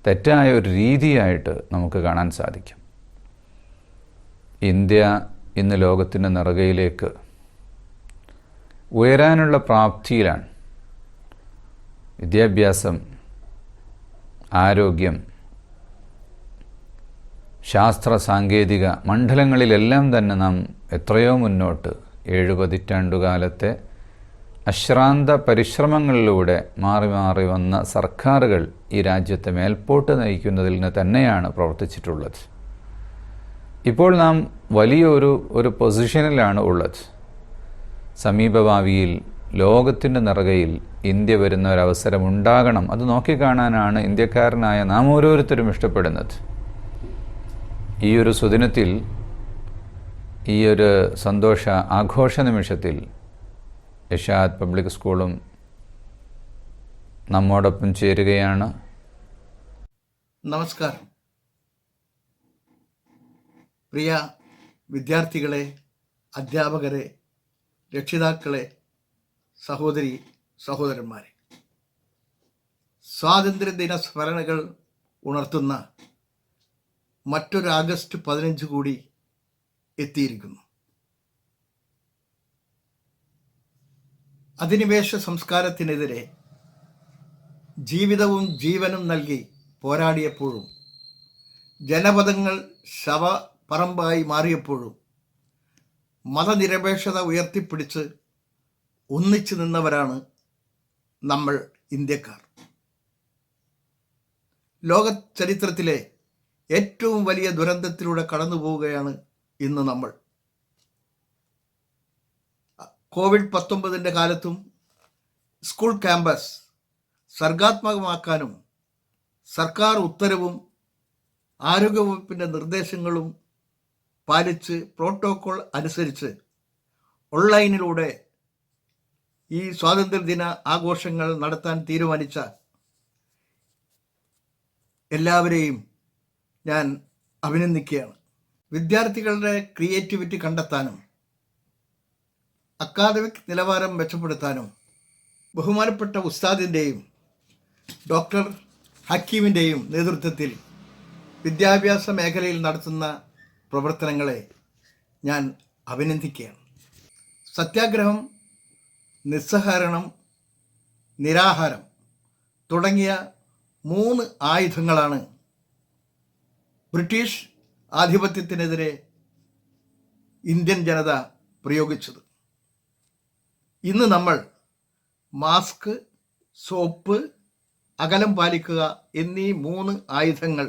തെറ്റായ ഒരു രീതിയായിട്ട് നമുക്ക് കാണാൻ സാധിക്കും. ഇന്ത്യ ഇന്ന് ലോകത്തിൻ്റെ നെറുകയിലേക്ക് ഉയരാനുള്ള പ്രാപ്തിയിലാണ്. വിദ്യാഭ്യാസം, ആരോഗ്യം, ശാസ്ത്ര സാങ്കേതിക മണ്ഡലങ്ങളിലെല്ലാം തന്നെ നാം എത്രയോ മുന്നോട്ട് 7 പതിറ്റാണ്ടുകാലത്തെ അശ്രാന്ത പരിശ്രമങ്ങളിലൂടെ മാറി മാറി വന്ന സർക്കാരുകൾ ഈ രാജ്യത്തെ മേൽപോട്ട് നയിക്കുന്നതിൽ നിന്ന് തന്നെയാണ് പ്രവർത്തിച്ചിട്ടുള്ളത്. ഇപ്പോൾ നാം വലിയൊരു പൊസിഷനിലാണ് ഉള്ളത്. സമീപഭാവിയിൽ ലോകത്തിൻ്റെ നെറുകയിൽ ഇന്ത്യ വരുന്ന ഒരവസരം ഉണ്ടാകണം. അത് നോക്കിക്കാണാനാണ് ഇന്ത്യക്കാരനായ നാം ഓരോരുത്തരും ഇഷ്ടപ്പെടുന്നത്. ഈ ഒരു സുദിനത്തിൽ, ഈ ഒരു സന്തോഷ ആഘോഷ നിമിഷത്തിൽ ഇർഷാദ് പബ്ലിക് സ്കൂളും നമ്മോടൊപ്പം ചേരുകയാണ്. നമസ്കാരം. പ്രിയ വിദ്യാർത്ഥികളെ, അധ്യാപകരെ, രക്ഷിതാക്കളെ, സഹോദരി സഹോദരന്മാരെ, സ്വാതന്ത്ര്യദിന സ്മരണകൾ ഉണർത്തുന്ന മറ്റൊരു ആഗസ്റ്റ് 15 കൂടി എത്തിയിരിക്കുന്നു. അധിനിവേശ സംസ്കാരത്തിനെതിരെ ജീവിതവും ജീവനും നൽകി പോരാടിയപ്പോഴും, ജനപദങ്ങൾ ശവപ്പറമ്പായി മാറിയപ്പോഴും മതനിരപേക്ഷത ഉയർത്തിപ്പിടിച്ച് ഒന്നിച്ചു നിന്നവരാണ് നമ്മൾ ഇന്ത്യക്കാർ. ലോക ചരിത്രത്തിലെ ഏറ്റവും വലിയ ദുരന്തത്തിലൂടെ കടന്നു പോവുകയാണ് ഇന്ന് നമ്മൾ. കോവിഡ്-19 കാലത്തും സ്കൂൾ ക്യാമ്പസ് സർഗാത്മകമാക്കാനും സർക്കാർ ഉത്തരവും ആരോഗ്യവകുപ്പിൻ്റെ നിർദ്ദേശങ്ങളും പാലിച്ച് പ്രോട്ടോകോൾ അനുസരിച്ച് ഓൺലൈനിലൂടെ ഈ സ്വാതന്ത്ര്യദിന ആഘോഷങ്ങൾ നടത്താൻ തീരുമാനിച്ച എല്ലാവരെയും ഞാൻ അഭിനന്ദിക്കുകയാണ്. വിദ്യാർത്ഥികളുടെ ക്രിയേറ്റിവിറ്റി കണ്ടെത്താനും അക്കാദമിക് നിലവാരം മെച്ചപ്പെടുത്താനും ബഹുമാനപ്പെട്ട ഉസ്താദിൻ്റെയും ഡോക്ടർ ഹക്കീമിൻ്റെയും നേതൃത്വത്തിൽ വിദ്യാഭ്യാസ മേഖലയിൽ നടത്തുന്ന പ്രവർത്തനങ്ങളെ ഞാൻ അഭിനന്ദിക്കുകയാണ്. സത്യാഗ്രഹം, നിസ്സഹകരണം, നിരാഹാരം തുടങ്ങിയ 3 ആയുധങ്ങളാണ് ബ്രിട്ടീഷ് ആധിപത്യത്തിനെതിരെ ഇന്ത്യൻ ജനത പ്രയോഗിച്ചത്. ഇന്ന് നമ്മൾ മാസ്ക്, സോപ്പ്, അകലം പാലിക്കുക എന്നീ 3 ആയുധങ്ങൾ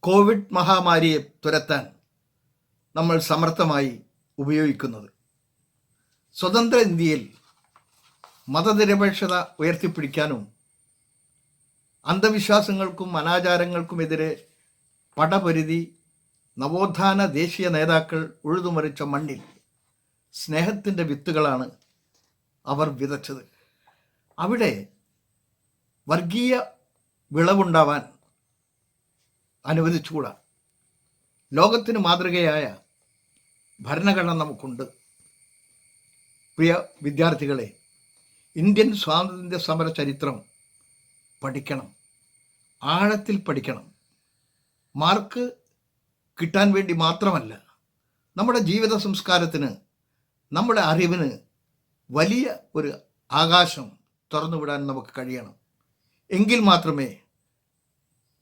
കോവിഡ് മഹാമാരിയെ തുരത്താൻ നമ്മൾ സമർത്ഥമായി ഉപയോഗിക്കുന്നത്. സ്വതന്ത്ര ഇന്ത്യയിൽ മതനിരപേക്ഷത ഉയർത്തിപ്പിടിക്കാനും അന്ധവിശ്വാസങ്ങൾക്കും അനാചാരങ്ങൾക്കുമെതിരെ പടപൊരുതി നവോത്ഥാന ദേശീയ നേതാക്കൾ ഉഴുതുമറിച്ച മണ്ണിൽ സ്നേഹത്തിൻ്റെ വിത്തുകളാണ് അവർ വിതച്ചത്. അവിടെ വർഗീയ വിളവുണ്ടാവാൻ അനുവദിച്ചുകൂടാ. ലോകത്തിന് മാതൃകയായ ഭരണഘടന നമുക്കുണ്ട്. പ്രിയ വിദ്യാർത്ഥികളെ, ഇന്ത്യൻ സ്വാതന്ത്ര്യ സമര ചരിത്രം പഠിക്കണം, ആഴത്തിൽ പഠിക്കണം. മാർക്ക് കിട്ടാൻ വേണ്ടി മാത്രമല്ല, നമ്മുടെ ജീവിത സംസ്കാരത്തിന്, നമ്മുടെ അറിവിന് വലിയ ഒരു ആകാശം തുറന്നുവിടാൻ നമുക്ക് കഴിയണം. എങ്കിൽ മാത്രമേ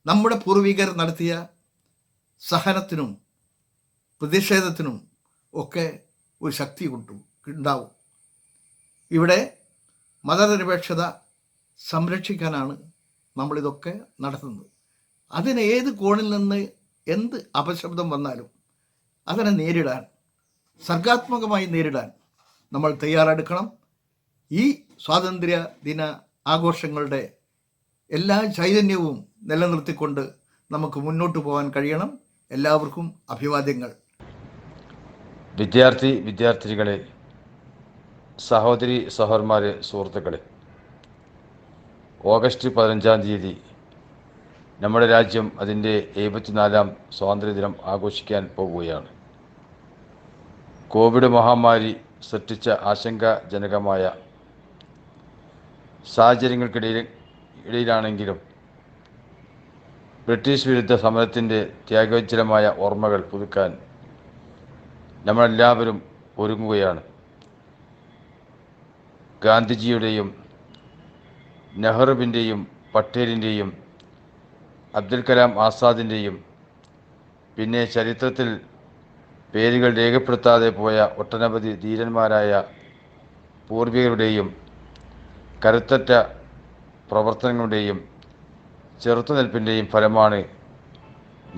നമ്മുടെ പൂർവികർ നടത്തിയ സഹനത്തിനും പ്രതിഷേധത്തിനും ഒക്കെ ഒരു ശക്തി ഉണ്ടാവും. ഇവിടെ മതനിരപേക്ഷത സംരക്ഷിക്കാനാണ് നമ്മളിതൊക്കെ നടത്തുന്നത്. അതിന് ഏത് കോണിൽ നിന്ന് എന്ത് അപശബ്ദം വന്നാലും അതിനെ നേരിടാൻ, സർഗാത്മകമായി നേരിടാൻ നമ്മൾ തയ്യാറെടുക്കണം. ഈ സ്വാതന്ത്ര്യ ദിന ആഘോഷങ്ങളുടെ എല്ലാ ചൈതന്യവും നിലനിർത്തിക്കൊണ്ട് നമുക്ക് മുന്നോട്ട് പോകാൻ കഴിയണം. എല്ലാവർക്കും അഭിവാദ്യങ്ങൾ. വിദ്യാർത്ഥിനികളെ, സഹോദരി സഹോദരന്മാരെ, സുഹൃത്തുക്കളെ, ഓഗസ്റ്റ് 15-ാം തീയതി നമ്മുടെ രാജ്യം അതിൻ്റെ 74-ാം സ്വാതന്ത്ര്യദിനം ആഘോഷിക്കാൻ പോവുകയാണ്. കോവിഡ് മഹാമാരി സൃഷ്ടിച്ച ആശങ്കാജനകമായ സാഹചര്യങ്ങൾക്കിടയിലാണെങ്കിലും ബ്രിട്ടീഷ് വിരുദ്ധ സമരത്തിൻ്റെ ത്യാഗോജ്ജലമായ ഓർമ്മകൾ പുതുക്കാൻ നമ്മളെല്ലാവരും ഒരുങ്ങുകയാണ്. ഗാന്ധിജിയുടെയും നെഹ്റുവിൻ്റെയും പട്ടേലിൻ്റെയും അബ്ദുൽ കലാം ആസാദിൻ്റെയും പിന്നെ ചരിത്രത്തിൽ പേരുകൾ രേഖപ്പെടുത്താതെ പോയ ഒട്ടനവധി ധീരന്മാരായ പൂർവികരുടെയും കരുത്തറ്റ പ്രവർത്തനങ്ങളുടെയും ചെറുത്തുനിൽപ്പിൻ്റെയും ഫലമാണ്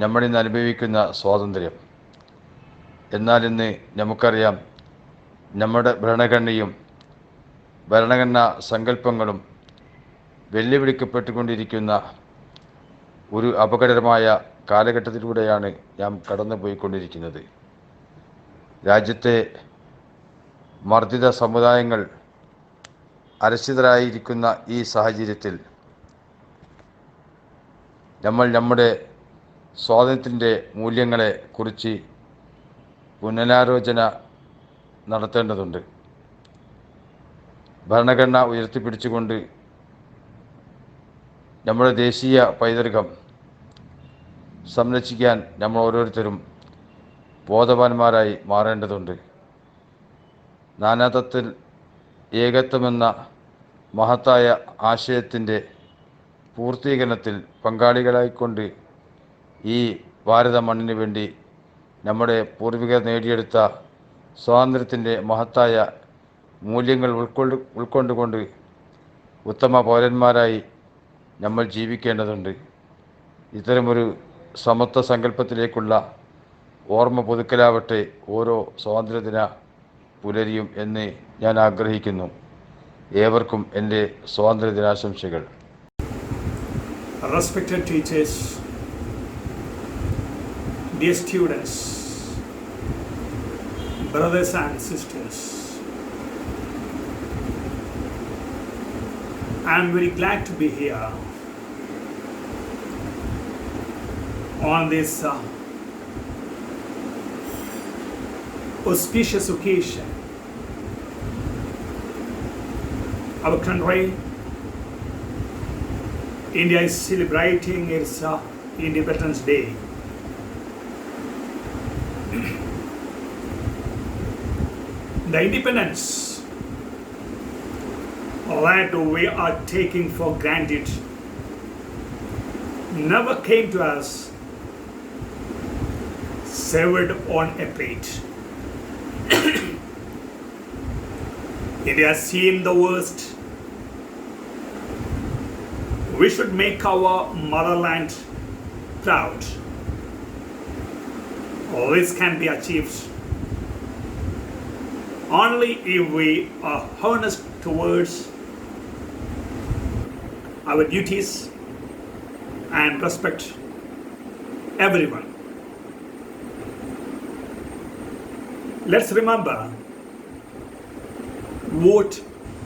നമ്മളിന്ന് അനുഭവിക്കുന്ന സ്വാതന്ത്ര്യം. എന്നാൽ ഇന്ന് നമുക്കറിയാം, നമ്മുടെ ഭരണഘടനാ സങ്കല്പങ്ങളും വെല്ലുവിളിക്കപ്പെട്ടുകൊണ്ടിരിക്കുന്ന ഒരു അപകടകരമായ കാലഘട്ടത്തിലൂടെയാണ് നാം കടന്നുപോയിക്കൊണ്ടിരിക്കുന്നത്. രാജ്യത്തെ മർദ്ദിത സമുദായങ്ങൾ അരക്ഷിതരായിരിക്കുന്ന ഈ സാഹചര്യത്തിൽ നമ്മൾ നമ്മുടെ സ്വാതന്ത്ര്യത്തിൻ്റെ മൂല്യങ്ങളെ കുറിച്ച് പുനരാലോചന നടത്തേണ്ടതുണ്ട്. ഭരണഘടന ഉയർത്തിപ്പിടിച്ചുകൊണ്ട് നമ്മുടെ ദേശീയ പൈതൃകം സംരക്ഷിക്കാൻ നമ്മൾ ഓരോരുത്തരും ബോധവാന്മാരായി മാറേണ്ടതുണ്ട്. നാനാത്വത്തിൽ ഏകത്വമെന്ന മഹത്തായ ആശയത്തിൻ്റെ പൂർത്തീകരണത്തിൽ പങ്കാളികളായിക്കൊണ്ട് ഈ ഭാരത മണ്ണിന് വേണ്ടി നമ്മുടെ പൂർവികർ നേടിയെടുത്ത സ്വാതന്ത്ര്യത്തിൻ്റെ മഹത്തായ മൂല്യങ്ങൾ ഉൾക്കൊണ്ടുകൊണ്ട് ഉത്തമ പൗരന്മാരായി നമ്മൾ ജീവിക്കേണ്ടതുണ്ട്. ഇത്തരമൊരു സമത്വ സങ്കല്പത്തിലേക്കുള്ള ഓർമ്മ പുതുക്കലാവട്ടെ ഓരോ സ്വാതന്ത്ര്യദിന പുലരിയും എന്ന് ഞാൻ ആഗ്രഹിക്കുന്നു. ഏവർക്കും എൻ്റെ സ്വാതന്ത്ര്യദിനാശംസകൾ. Respected teachers, dear students, brothers and sisters, I am very glad to be here on this auspicious occasion. Our country, India, is celebrating its Independence Day. The independence that we are taking for granted never came to us served on a plate. India has seen the worst. We should make our motherland proud. All this can be achieved only if we are honest towards our duties and respect everyone. Let's remember what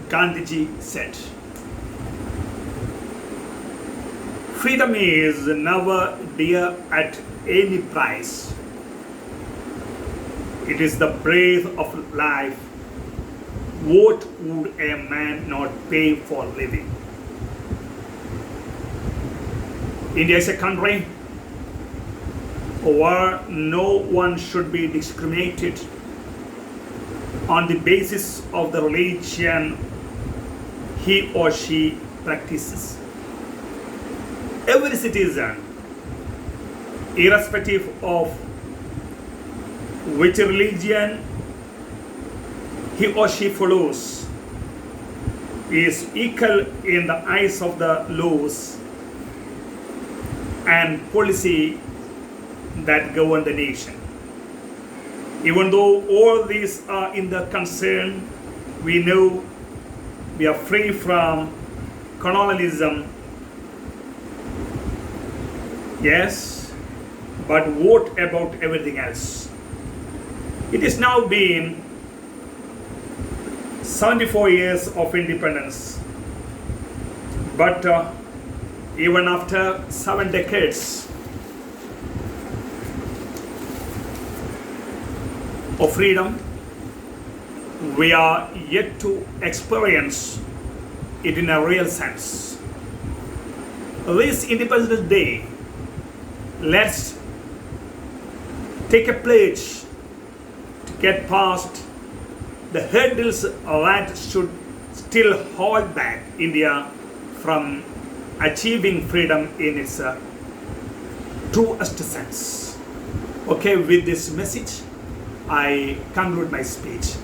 Gandhiji said. Freedom is never dear at any price. It is the breath of life. What would a man not pay for living? India is a country where no one should be discriminated on the basis of the religion he or she practices. Every citizen, irrespective of which religion he or she follows, is equal in the eyes of the laws and policy that govern the nation. Even though all these are in the concern, we know we are free from colonialism. Yes, but what about everything else? It is now been 74 years of independence, but even after 7 decades of freedom, we are yet to experience it in a real sense. This Independence Day, let's take a pledge to get past the hurdles that should still hold back India from achieving freedom in its truest sense. Okay, with this message, I conclude my speech.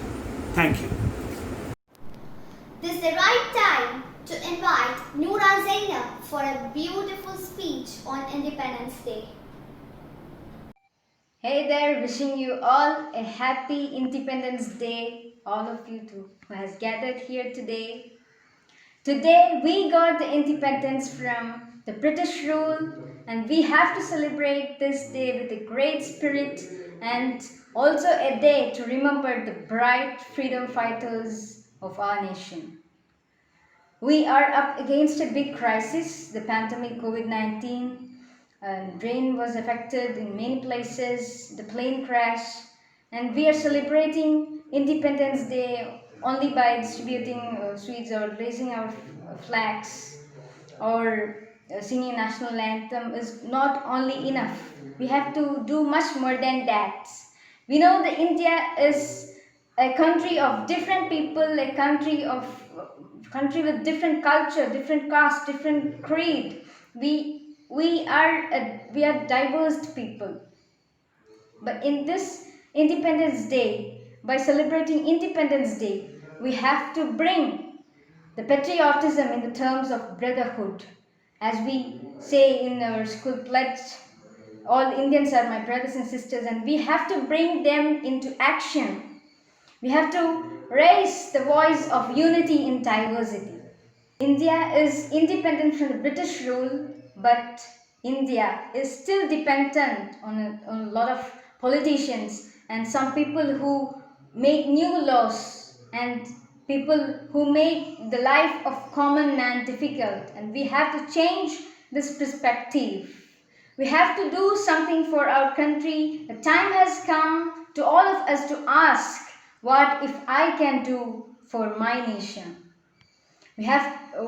Thank you. This is the right time to invite Noora Zainab for a beautiful speech on Independence Day. Hey there, wishing you all a happy Independence Day, all of you too, who has gathered here today. Today we got the independence from the British rule, and we have to celebrate this day with a great spirit, and also a day to remember the bright freedom fighters of our nation. We are up against a big crisis, the pandemic COVID-19. Rain was affected in many places, the plane crash, and we are celebrating Independence Day only by distributing sweets or raising our flags or singing national anthem is not only enough. We have to do much more than that. We know that India is a country of different people, a country with different culture, different caste, different creed. We are diverse people. But in this Independence Day, by celebrating Independence Day, we have to bring the patriotism in the terms of brotherhood. As we say in our school pledge, all Indians are my brothers and sisters, and we have to bring them into action. We have to raise the voice of unity in diversity. India is independent from the British rule, but India is still dependent on a lot of politicians and some people who make new laws and people who make the life of common man difficult. And we have to change this perspective. We have to do something for our country. The time has come to all of us to ask, what if I can do for my nation?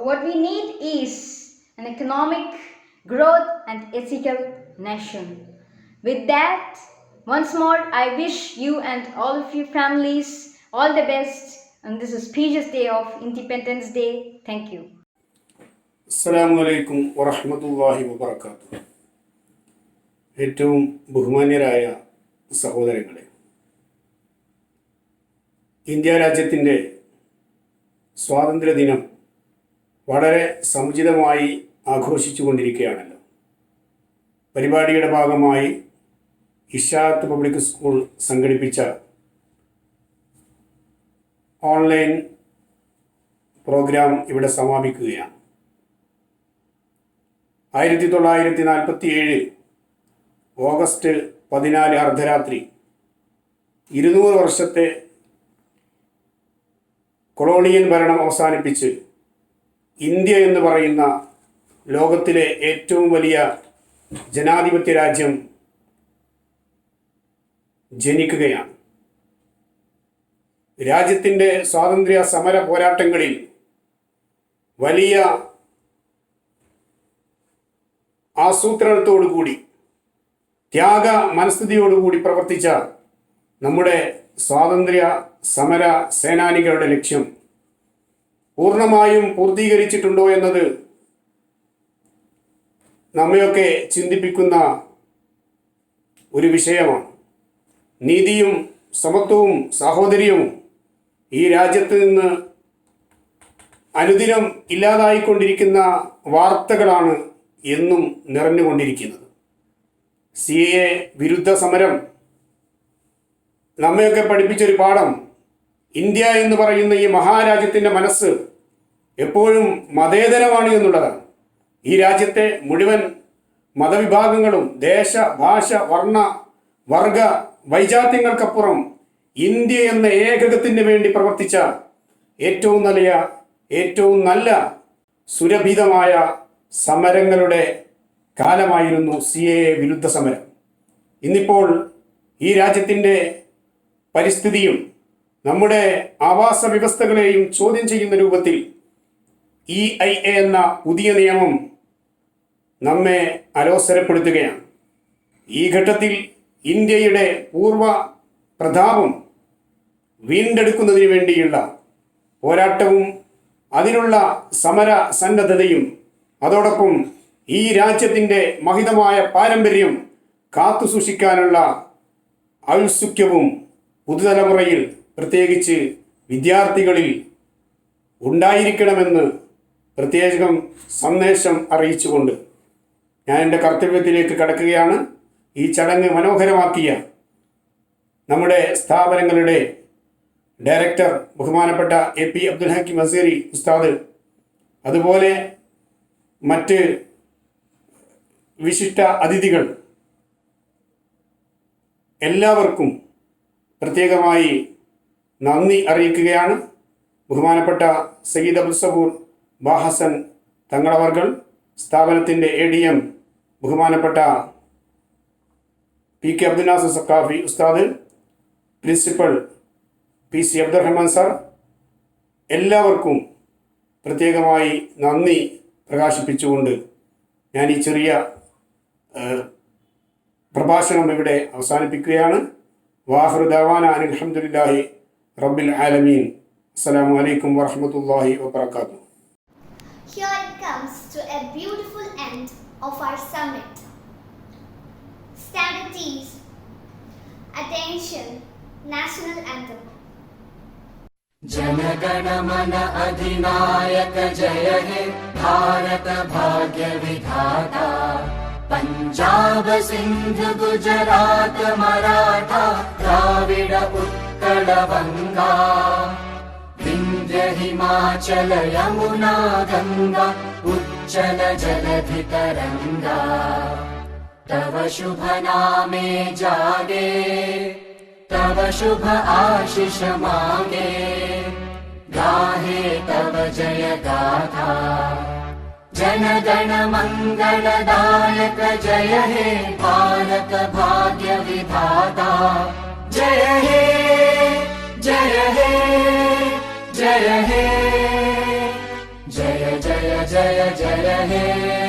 What we need is an economic growth and ethical nation. With that, once more, I wish you and all of your families all the best on this auspicious day of Independence Day. Thank you. Assalamu alaikum wa rahmatullahi wa barakatuh. ഏറ്റവും ബഹുമാന്യരായ സഹോദരങ്ങളെ, India രാജ്യത്തിൻ്റെ സ്വാതന്ത്ര്യദിനം വളരെ സമുചിതമായി ആഘോഷിച്ചുകൊണ്ടിരിക്കുകയാണല്ലോ. പരിപാടിയുടെ ഭാഗമായി ഇഷാത്ത് public school സംഘടിപ്പിച്ച online programme ഇവിടെ സമാപിക്കുകയാണ്. 1947 ഓഗസ്റ്റ് 14 അർദ്ധരാത്രി 200 വർഷത്തെ കൊളോണിയൽ ഭരണം അവസാനിപ്പിച്ച് ഇന്ത്യ എന്ന് പറയുന്ന ലോകത്തിലെ ഏറ്റവും വലിയ ജനാധിപത്യ രാജ്യം ജനിക്കുകയാണ്. രാജ്യത്തിൻ്റെ സ്വാതന്ത്ര്യ സമര പോരാട്ടങ്ങളിൽ വലിയ ആസൂത്രണത്തോടുകൂടി ത്യാഗ മനസ്ഥിതിയോടുകൂടി പ്രവർത്തിച്ച നമ്മുടെ സ്വാതന്ത്ര്യ സമര സേനാനികളുടെ ലക്ഷ്യം പൂർണ്ണമായും പൂർത്തീകരിച്ചിട്ടുണ്ടോ എന്നത് നമ്മയൊക്കെ ചിന്തിപ്പിക്കുന്ന ഒരു വിഷയമാണ്. നീതിയും സമത്വവും സാഹോദര്യവും ഈ രാജ്യത്ത് നിന്ന് അനുദിനം ഇല്ലാതായിക്കൊണ്ടിരിക്കുന്ന വാർത്തകളാണ് എന്നും നിറഞ്ഞുകൊണ്ടിരിക്കുന്നത്. CAA വിരുദ്ധ സമരം നമ്മയൊക്കെ പഠിപ്പിച്ചൊരു പാഠം, ഇന്ത്യ എന്ന് പറയുന്ന ഈ മഹാരാജ്യത്തിൻ്റെ മനസ്സ് എപ്പോഴും മതേതരമാണ് എന്നുള്ളതാണ്. ഈ രാജ്യത്തെ മുഴുവൻ മതവിഭാഗങ്ങളും ദേശ ഭാഷ വർണ്ണ വർഗ വൈജാത്യങ്ങൾക്കപ്പുറം ഇന്ത്യ എന്ന ഏകകത്തിന് വേണ്ടി പ്രവർത്തിച്ച ഏറ്റവും നല്ല സുരഭിതമായ സമരങ്ങളുടെ കാലമായിരുന്നു CAA വിരുദ്ധ സമരം. ഇന്നിപ്പോൾ ഈ രാജ്യത്തിൻ്റെ പരിസ്ഥിതിയും നമ്മുടെ ആവാസ വ്യവസ്ഥകളെയും ചോദ്യം ചെയ്യുന്ന രൂപത്തിൽ EIA എന്ന പുതിയ നിയമം നമ്മെ അലോസരപ്പെടുത്തുകയാണ്. ഈ ഘട്ടത്തിൽ ഇന്ത്യയുടെ പൂർവ്വ പ്രതാപം വീണ്ടെടുക്കുന്നതിന് വേണ്ടിയുള്ള പോരാട്ടവും അതിനുള്ള സമര സന്നദ്ധതയും അതോടൊപ്പം ഈ രാജ്യത്തിൻ്റെ മഹിതമായ പാരമ്പര്യം കാത്തുസൂക്ഷിക്കാനുള്ള ഔത്സുക്യവും പുതുതലമുറയിൽ പ്രത്യേകിച്ച് വിദ്യാർത്ഥികളിൽ ഉണ്ടായിരിക്കണമെന്ന് പ്രത്യേകം സന്ദേശം അറിയിച്ചുകൊണ്ട് ഞാൻ എൻ്റെ കർത്തവ്യത്തിലേക്ക് കടക്കുകയാണ്. ഈ ചടങ്ങ് മനോഹരമാക്കിയ നമ്മുടെ സ്ഥാപനങ്ങളുടെ ഡയറക്ടർ ബഹുമാനപ്പെട്ട AP അബ്ദുൽ ഹക്കീം അസീറി ഉസ്താദ്, അതുപോലെ മറ്റ് വിശിഷ്ട അതിഥികൾ, എല്ലാവർക്കും പ്രത്യേകമായി നന്ദി അറിയിക്കുകയാണ്. ബഹുമാനപ്പെട്ട സയ്യിദ് അബ്ദുൽ സബൂർ ബാഹസൻ തങ്ങളവർകൾ, സ്ഥാപനത്തിൻ്റെ ADM ബഹുമാനപ്പെട്ട PK അബ്ദുൽ നാസർ സഖാഫി ഉസ്താദ്, പ്രിൻസിപ്പൽ PC അബ്ദുറഹ്മാൻ സാർ, എല്ലാവർക്കും പ്രത്യേകമായി നന്ദി പ്രകാശിപ്പിച്ചുകൊണ്ട് ഞാൻ ഈ ചെറിയ പ്രഭാഷണം ഇവിടെ അവസാനിപ്പിക്കുകയാണ്. വാഹിറു ദഅവാന അനിൽ ഹംദുലില്ലാഹി റബ്ബിൽ ആലമീൻ. അസ്സലാമു അലൈക്കും വറഹ്മത്തുള്ളാഹി വബറകാതുഹു. Here it comes to a beautiful end of our summit. Stand at ease. Attention, national anthem. जनगण मन अधिनायक जय हे भारत भाग्य विधाता, पंजाब सिंध गुजरात मराठा द्राविड उत्कल बंगा, विंध्य हिमाचल यमुना गंगा उच्चल जलधि तरंगा, तव शुभ नामे जागे तव शुभ आशीष मांगे, गाहे तव जय गाथा, जन गण मंगलदायक जय हे भारत भाग्य विधाता, जय हे जय हे जय हे जय जय जय जय हे।